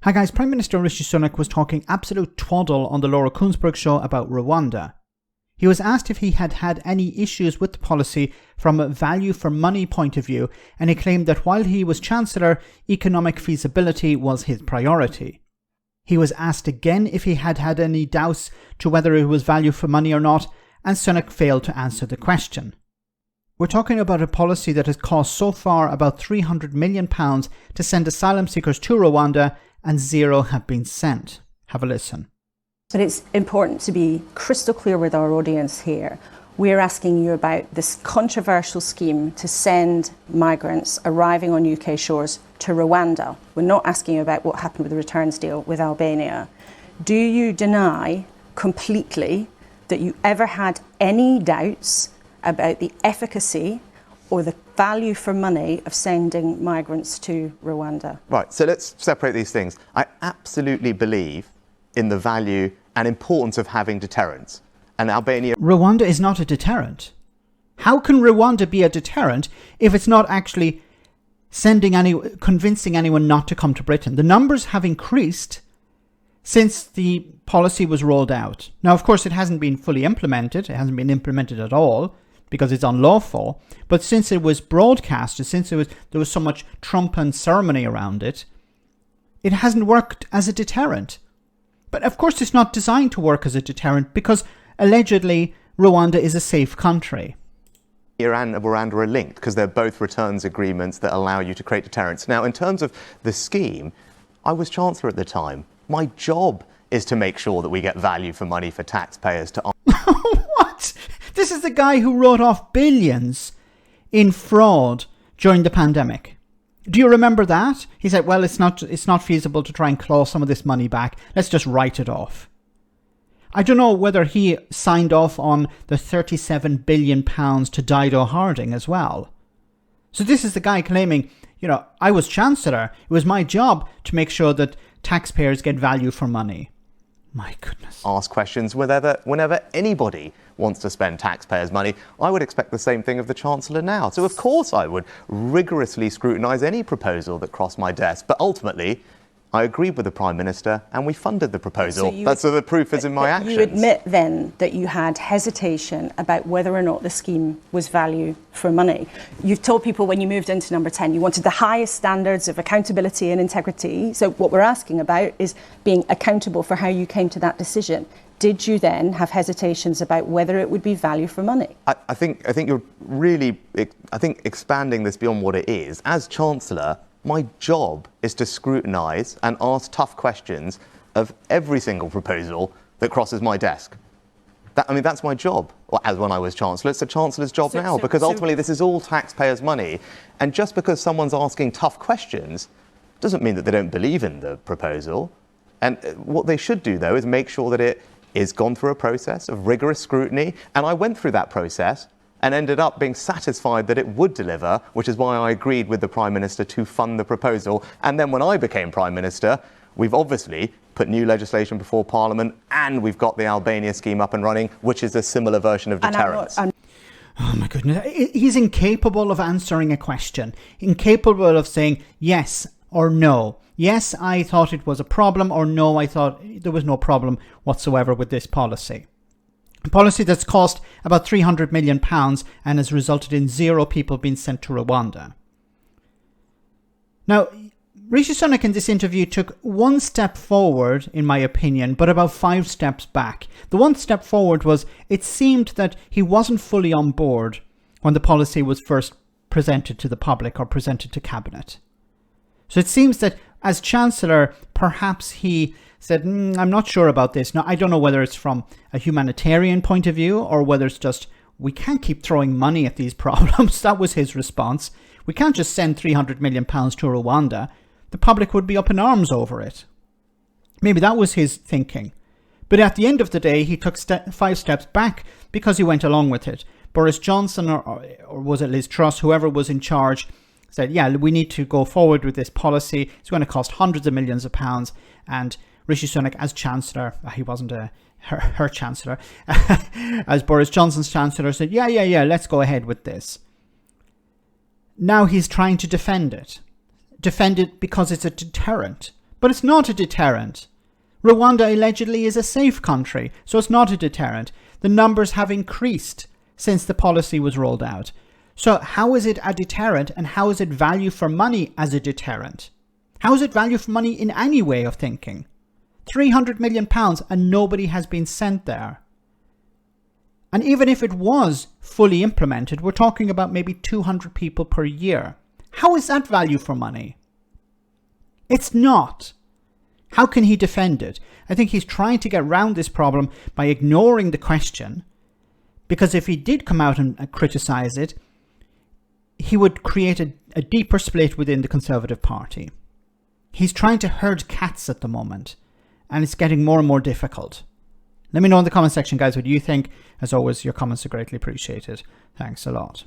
Hi guys, Prime Minister Rishi Sunak was talking absolute twaddle on the Laura Kuenssberg show about Rwanda. He was asked if he had had any issues with the policy from a value for money point of view, and he claimed that while he was Chancellor, economic feasibility was his priority. He was asked again if he had had any doubts to whether it was value for money or not, and Sunak failed to answer the question. We're talking about a policy that has cost so far about £300 million to send asylum seekers to Rwanda, and zero have been sent. Have a listen. But it's important to be crystal clear with our audience here. We're asking you about this controversial scheme to send migrants arriving on UK shores to Rwanda. We're not asking you about what happened with the returns deal with Albania. Do you deny completely that you ever had any doubts about the efficacy or the value for money of sending migrants to Rwanda? Right, so let's separate these things. I absolutely believe in the value and importance of having deterrence. And Albania... Rwanda is not a deterrent. How can Rwanda be a deterrent if it's not actually convincing anyone not to come to Britain? The numbers have increased since the policy was rolled out. Now, of course, it hasn't been fully implemented. It hasn't been implemented at all, because it's unlawful. But since it was broadcasted, since there was so much Trump and ceremony around it, it hasn't worked as a deterrent. But of course it's not designed to work as a deterrent, because allegedly Rwanda is a safe country. Iran and Rwanda are linked because they're both returns agreements that allow you to create deterrence. Now, in terms of the scheme, I was Chancellor at the time. My job is to make sure that we get value for money for taxpayers to... What? This is the guy who wrote off billions in fraud during the pandemic. Do you remember that? He said, well, it's not feasible to try and claw some of this money back. Let's just write it off. I don't know whether he signed off on the £37 billion to Dido Harding as well. So this is the guy claiming, I was Chancellor. It was my job to make sure that taxpayers get value for money. My goodness. Ask questions whenever anybody wants to spend taxpayers' money. I would expect the same thing of the Chancellor now. So of course I would rigorously scrutinise any proposal that crossed my desk. But ultimately, I agreed with the Prime Minister and we funded the proposal. So the proof is in my actions. You admit then that you had hesitation about whether or not the scheme was value for money. You've told people when you moved into number 10 you wanted the highest standards of accountability and integrity. So what we're asking about is being accountable for how you came to that decision. Did you then have hesitations about whether it would be value for money? I think you're really expanding this beyond what it is. As Chancellor, my job is to scrutinise and ask tough questions of every single proposal that crosses my desk. That's my job. Well, as when I was Chancellor, it's the Chancellor's job now, because ultimately this is all taxpayers' money. And just because someone's asking tough questions doesn't mean that they don't believe in the proposal. And what they should do, though, is make sure that it is gone through a process of rigorous scrutiny. And I went through that process and ended up being satisfied that it would deliver, which is why I agreed with the Prime Minister to fund the proposal. And then when I became Prime Minister, we've obviously put new legislation before Parliament, and we've got the Albania scheme up and running, which is a similar version of deterrence. Oh my goodness. He's incapable of answering a question, incapable of saying yes or no. Yes, I thought it was a problem, or no, I thought there was no problem whatsoever with this policy. A policy that's cost about £300 million and has resulted in zero people being sent to Rwanda. Now, Rishi Sunak in this interview took one step forward, in my opinion, but about 5 steps back. The one step forward was it seemed that he wasn't fully on board when the policy was first presented to the public or presented to Cabinet. So it seems that as Chancellor, perhaps he said, I'm not sure about this. Now, I don't know whether it's from a humanitarian point of view or whether it's just, we can't keep throwing money at these problems. That was his response. We can't just send £300 million to Rwanda. The public would be up in arms over it. Maybe that was his thinking. But at the end of the day, he took 5 steps back because he went along with it. Boris Johnson, or was it Liz Truss, whoever was in charge, said, yeah, we need to go forward with this policy. It's going to cost hundreds of millions of pounds. And Rishi Sunak, as Chancellor, he wasn't her Chancellor, as Boris Johnson's Chancellor, said, yeah, let's go ahead with this. Now he's trying to defend it. Defend it because it's a deterrent. But it's not a deterrent. Rwanda allegedly is a safe country, so it's not a deterrent. The numbers have increased since the policy was rolled out. So how is it a deterrent, and how is it value for money as a deterrent? How is it value for money in any way of thinking? £300 million and nobody has been sent there. And even if it was fully implemented, we're talking about maybe 200 people per year. How is that value for money? It's not. How can he defend it? I think he's trying to get around this problem by ignoring the question, because if he did come out and criticise it, he would create a deeper split within the Conservative Party. He's trying to herd cats at the moment, and it's getting more and more difficult. Let me know in the comment section, guys, what you think. As always, your comments are greatly appreciated. Thanks a lot.